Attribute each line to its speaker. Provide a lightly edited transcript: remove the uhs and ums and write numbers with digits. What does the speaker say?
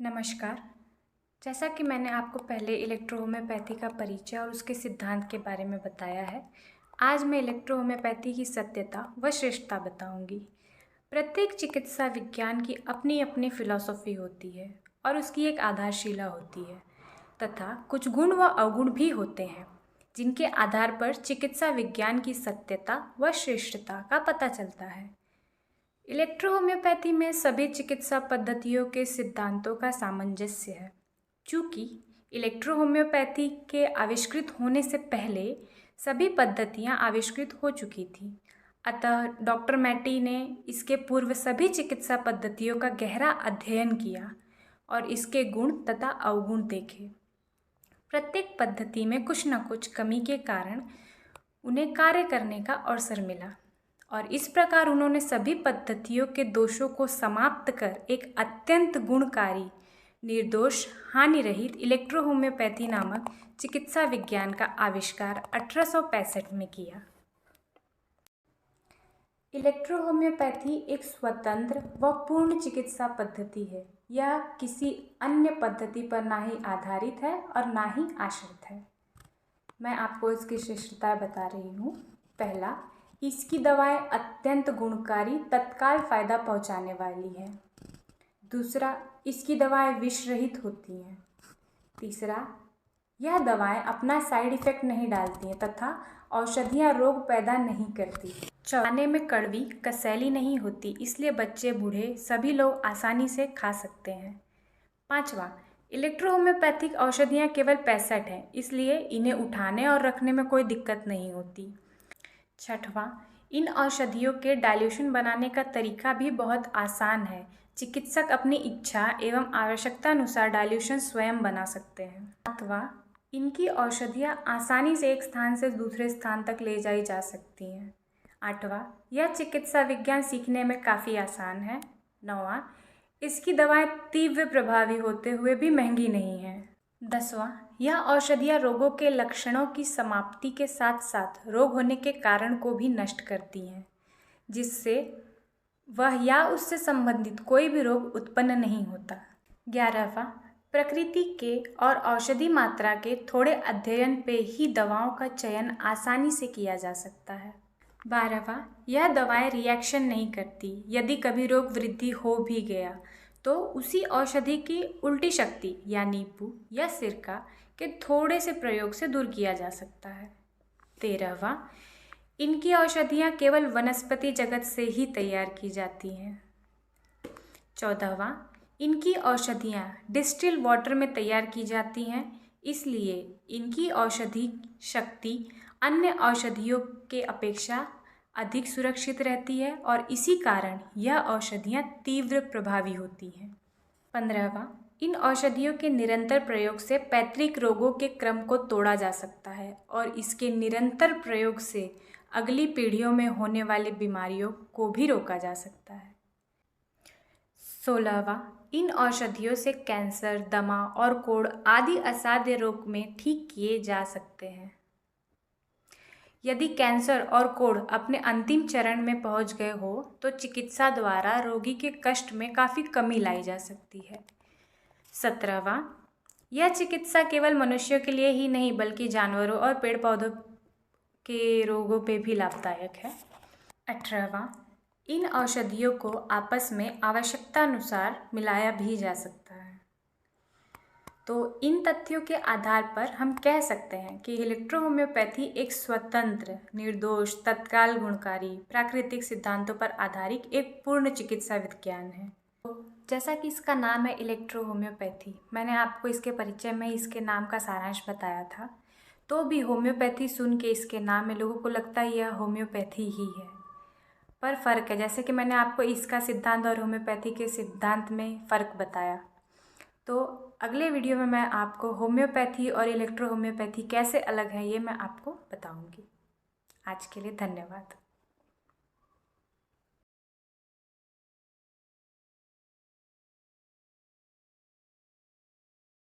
Speaker 1: नमस्कार। जैसा कि मैंने आपको पहले इलेक्ट्रोहोम्योपैथी का परिचय और उसके सिद्धांत के बारे में बताया है, आज मैं इलेक्ट्रोहोम्योपैथी की सत्यता व श्रेष्ठता बताऊंगी। प्रत्येक चिकित्सा विज्ञान की अपनी अपनी फिलॉसफी होती है और उसकी एक आधारशिला होती है तथा कुछ गुण व अवगुण भी होते हैं जिनके आधार पर चिकित्सा विज्ञान की सत्यता व श्रेष्ठता का पता चलता है। इलेक्ट्रोहोम्योपैथी में सभी चिकित्सा पद्धतियों के सिद्धांतों का सामंजस्य है। चूँकि इलेक्ट्रोहोम्योपैथी के आविष्कृत होने से पहले सभी पद्धतियाँ आविष्कृत हो चुकी थीं, अतः डॉक्टर मैटी ने इसके पूर्व सभी चिकित्सा पद्धतियों का गहरा अध्ययन किया और इसके गुण तथा अवगुण देखे। प्रत्येक पद्धति में कुछ न कुछ कमी के कारण उन्हें कार्य करने का अवसर मिला और इस प्रकार उन्होंने सभी पद्धतियों के दोषों को समाप्त कर एक अत्यंत गुणकारी, निर्दोष, हानि रहित इलेक्ट्रोहोम्योपैथी नामक चिकित्सा विज्ञान का आविष्कार 1865 में किया। इलेक्ट्रोहोम्योपैथी एक स्वतंत्र व पूर्ण चिकित्सा पद्धति है। यह किसी अन्य पद्धति पर ना ही आधारित है और ना ही आश्रित है। मैं आपको इसकी विशेषताएं बता रही हूँ। पहला, इसकी दवाएं अत्यंत गुणकारी, तत्काल फायदा पहुंचाने वाली हैं। दूसरा, इसकी दवाएं विष रहित होती हैं। तीसरा, यह दवाएं अपना साइड इफेक्ट नहीं डालती हैं तथा औषधियां रोग पैदा नहीं करती। खाने में कड़वी, कसैली नहीं होती, इसलिए बच्चे बूढ़े सभी लोग आसानी से खा सकते हैं। पांचवा, इलेक्ट्रोहोम्योपैथिक औषधियां केवल 65 हैं, इसलिए इन्हें उठाने और रखने में कोई दिक्कत नहीं होती। छठवां, इन औषधियों के डाइल्यूशन बनाने का तरीका भी बहुत आसान है। चिकित्सक अपनी इच्छा एवं आवश्यकता अनुसार डाइल्यूशन स्वयं बना सकते हैं। सातवां, इनकी औषधियाँ आसानी से एक स्थान से दूसरे स्थान तक ले जाई जा सकती हैं। आठवां, यह चिकित्सा विज्ञान सीखने में काफ़ी आसान है। नौवां, इसकी दवाएं तीव्र प्रभावी होते हुए भी महंगी नहीं हैं। 10वां, यह औषधियाँ रोगों के लक्षणों की समाप्ति के साथ साथ रोग होने के कारण को भी नष्ट करती हैं, जिससे वह या उससे संबंधित कोई भी रोग उत्पन्न नहीं होता। 11वां, प्रकृति के और औषधि मात्रा के थोड़े अध्ययन पे ही दवाओं का चयन आसानी से किया जा सकता है। 12वां, यह दवाएं रिएक्शन नहीं करती। यदि कभी रोग वृद्धि हो भी गया तो उसी औषधि की उल्टी शक्ति या नींबू या सिरका के थोड़े से प्रयोग से दूर किया जा सकता है। 13वां, इनकी औषधियाँ केवल वनस्पति जगत से ही तैयार की जाती हैं। 14वां, इनकी औषधियाँ डिस्टिल वाटर में तैयार की जाती हैं, इसलिए इनकी औषधि शक्ति अन्य औषधियों के अपेक्षा अधिक सुरक्षित रहती है और इसी कारण यह औषधियाँ तीव्र प्रभावी होती हैं। 15वां, इन औषधियों के निरंतर प्रयोग से पैतृक रोगों के क्रम को तोड़ा जा सकता है और इसके निरंतर प्रयोग से अगली पीढ़ियों में होने वाली बीमारियों को भी रोका जा सकता है। 16वां, इन औषधियों से कैंसर, दमा और कोढ़ आदि असाध्य रोग में ठीक किए जा सकते हैं। यदि कैंसर और कोढ़ अपने अंतिम चरण में पहुंच गए हो तो चिकित्सा द्वारा रोगी के कष्ट में काफ़ी कमी लाई जा सकती है। 17वां, यह चिकित्सा केवल मनुष्यों के लिए ही नहीं बल्कि जानवरों और पेड़ पौधों के रोगों पे भी लाभदायक है। 18वां, इन औषधियों को आपस में आवश्यकता अनुसार मिलाया भी जा सकता है। तो इन तथ्यों के आधार पर हम कह सकते हैं कि इलेक्ट्रोहोम्योपैथी एक स्वतंत्र, निर्दोष, तत्काल गुणकारी, प्राकृतिक सिद्धांतों पर आधारित एक पूर्ण चिकित्सा विज्ञान है। तो जैसा कि इसका नाम है इलेक्ट्रोहोम्योपैथी, मैंने आपको इसके परिचय में इसके नाम का सारांश बताया था। तो भी होम्योपैथी सुन के इसके नाम में लोगों को लगता है यह होम्योपैथी ही है, पर फ़र्क है। जैसे कि मैंने आपको इसका सिद्धांत और होम्योपैथी के सिद्धांत में फ़र्क बताया। तो अगले वीडियो में मैं आपको होम्योपैथी और इलेक्ट्रोहोम्योपैथी कैसे अलग है ये मैं आपको बताऊंगी। आज के लिए धन्यवाद।